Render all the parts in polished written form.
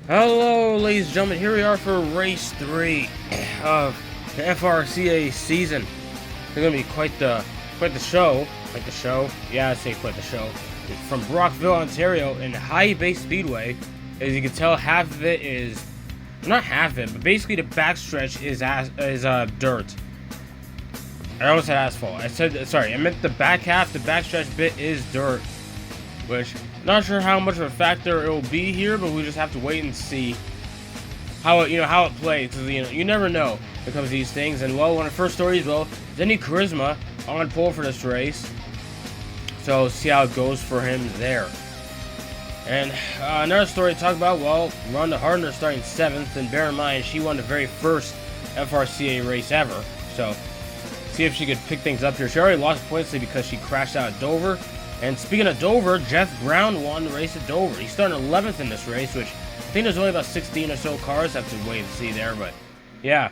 Hello, ladies and gentlemen. Here we are for race 3 of the FRCA season. It's gonna be quite the show. Quite the show. Yeah, I say quite the show. From Brockville, Ontario, in High Bay Speedway. As you can tell, half of it is not half of it, but basically the backstretch is dirt. I almost said asphalt. I meant the back half. The backstretch bit is dirt, which not sure how much of a factor it will be here, but we just have to wait and see how it plays. Because you never know when it comes to these things. And well, one of the first stories, Zenny Charisma on pole for this race, so see how it goes for him there. And another story to talk about. Well, Rhonda Hardner starting 7th, and bear in mind she won the very first FRCA race ever. So see if she could pick things up here. She already lost points because she crashed out at Dover. And speaking of Dover, Jeff Brown won the race at Dover. He's starting 11th in this race, which I think there's only about 16 or so cars. Have to wait and see there, but yeah.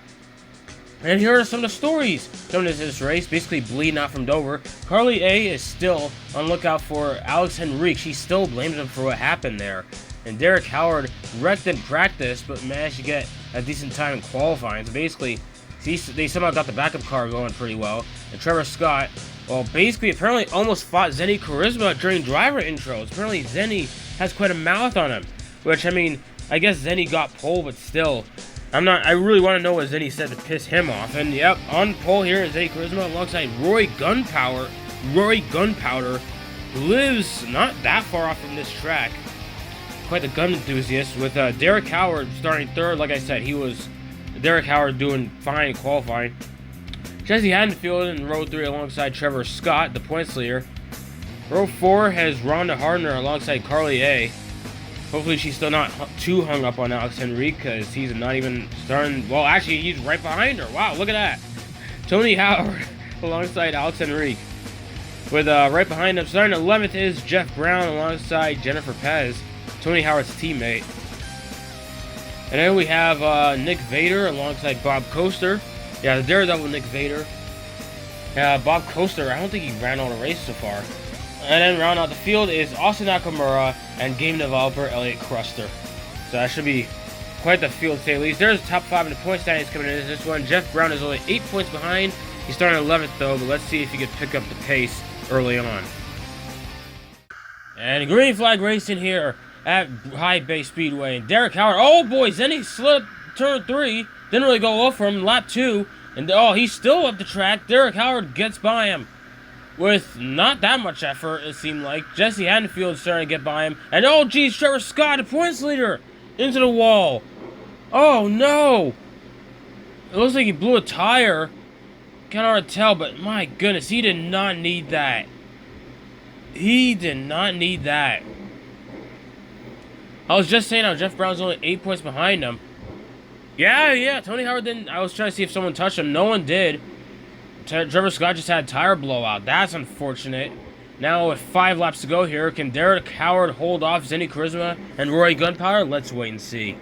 And here are some of the stories coming into this race, basically bleeding out from Dover. Carly A is still on lookout for Alex Henrique. She still blames him for what happened there. And Derek Howard wrecked in practice, but managed to get a decent time in qualifying. So basically, they somehow got the backup car going pretty well. And Trevor Scott, well, basically, apparently almost fought Zenny Charisma during driver intros. Apparently, Zenny has quite a mouth on him. Which, I mean, I guess Zenny got pole, but still, I really want to know what Zenny said to piss him off. And yep, on pole here is Zenny Charisma alongside Roy Gunpowder, who lives not that far off from this track. Quite the gun enthusiast, with Derek Howard starting 3rd. Like I said, Derek Howard doing fine qualifying. Jesse Haddonfield in row 3 alongside Trevor Scott, the points leader. Row 4 has Rhonda Hardner alongside Carly A. Hopefully she's still not too hung up on Alex Henrique, because he's not even starting. Well, actually, he's right behind her. Wow, look at that. Tony Howard alongside Alex Henrique. With right behind him, starting 11th is Jeff Brown alongside Jennifer Pez, Tony Howard's teammate. And then we have Nick Vader alongside Bob Coaster. Yeah, the Daredevil Nick Vader. Bob Coaster, I don't think he ran all the race so far. And then round out the field is Austin Nakamura and game developer Elliot Cruster. So that should be quite the field, to say the least. There's the top 5 in the point standings coming into this one. Jeff Brown is only 8 points behind. He's starting 11th though, but let's see if he can pick up the pace early on. And green flag racing here at High Bay Speedway. And Derek Howard, oh boy, Zenny slipped turn 3. Didn't really go well for him, lap 2. And he's still up the track. Derek Howard gets by him with not that much effort, it seemed like. Jesse Haddonfield starting to get by him. And oh geez, Trevor Scott, the points leader, into the wall. Oh no! It looks like he blew a tire. Kind of hard to tell, but my goodness, he did not need that. He did not need that. I was just saying how Jeff Brown's only 8 points behind him. Yeah, Tony Howard didn't. I was trying to see if someone touched him. No one did. Trevor Scott just had a tire blowout. That's unfortunate. Now with 5 laps to go here, can Derek Howard hold off Zenny Charisma and Roy Gunpowder? Let's wait and see.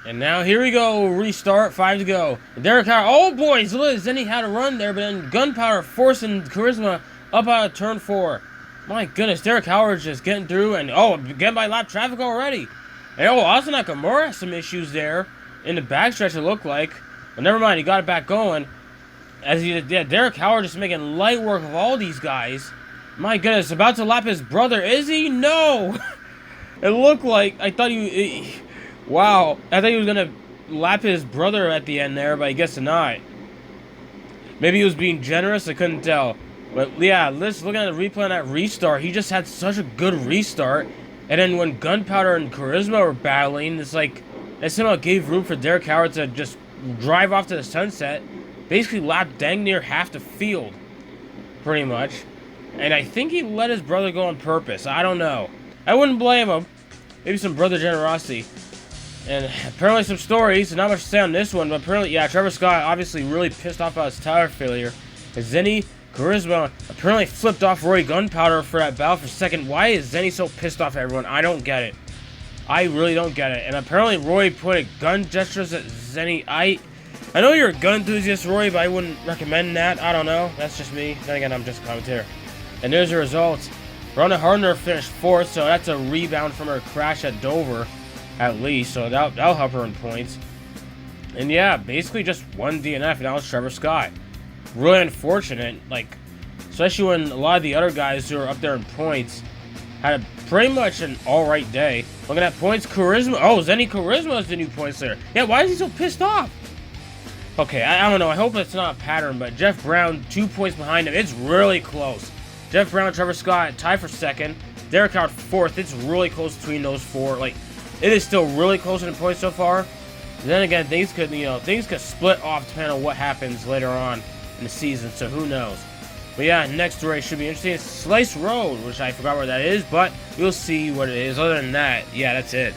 And now here we go. Restart. 5 to go. Derek Howard. Oh boy, Zenny had a run there, but then Gunpowder forcing Charisma up out of turn 4. My goodness, Derek Howard's just getting through, and getting by lap traffic already. And Austin Nakamura has some issues there in the backstretch, it looked like. But never mind, he got it back going. Derek Howard just making light work of all these guys. My goodness, about to lap his brother. Is he? No! It looked like, I thought he was going to lap his brother at the end there, but I guess not. Maybe he was being generous, I couldn't tell. But yeah, let's look at the replay on that restart. He just had such a good restart. And then when Gunpowder and Charisma were battling, it's like it somehow gave room for Derek Howard to just drive off to the sunset. Basically lapped dang near half the field, pretty much. And I think he let his brother go on purpose. I don't know. I wouldn't blame him. Maybe some brother generosity. And apparently some stories. Not much to say on this one, but apparently, yeah, Trevor Scott obviously really pissed off about his tire failure. And Zenny Charisma apparently flipped off Roy Gunpowder for that battle for second. Why is Zenny so pissed off at everyone? I don't get it. I really don't get it. And apparently Roy put gun gestures at Zenny. I know you're a gun enthusiast, Roy, but I wouldn't recommend that. I don't know. That's just me. Then again, I'm just a commentator. And there's the results. Rhonda Harner finished 4th, so that's a rebound from her crash at Dover, at least. So that'll help her in points. And yeah, basically just one DNF, and that was Trevor Scott. Really unfortunate, like, especially when a lot of the other guys who are up there in points had pretty much an alright day. Looking at points, Charisma. Oh, Zenny Charisma is the new points there. Yeah, why is he so pissed off? Okay, I don't know. I hope it's not a pattern, but Jeff Brown, 2 points behind him. It's really close. Jeff Brown and Trevor Scott tied for 2nd. Derek Howard 4th. It's really close between those 4. Like, it is still really close in the points so far. Then again, things could split off depending on what happens later on in the season, so who knows. But yeah, next race should be interesting. It's Slice Road, which I forgot where that is, but you'll see what it is. Other than that, yeah, that's it.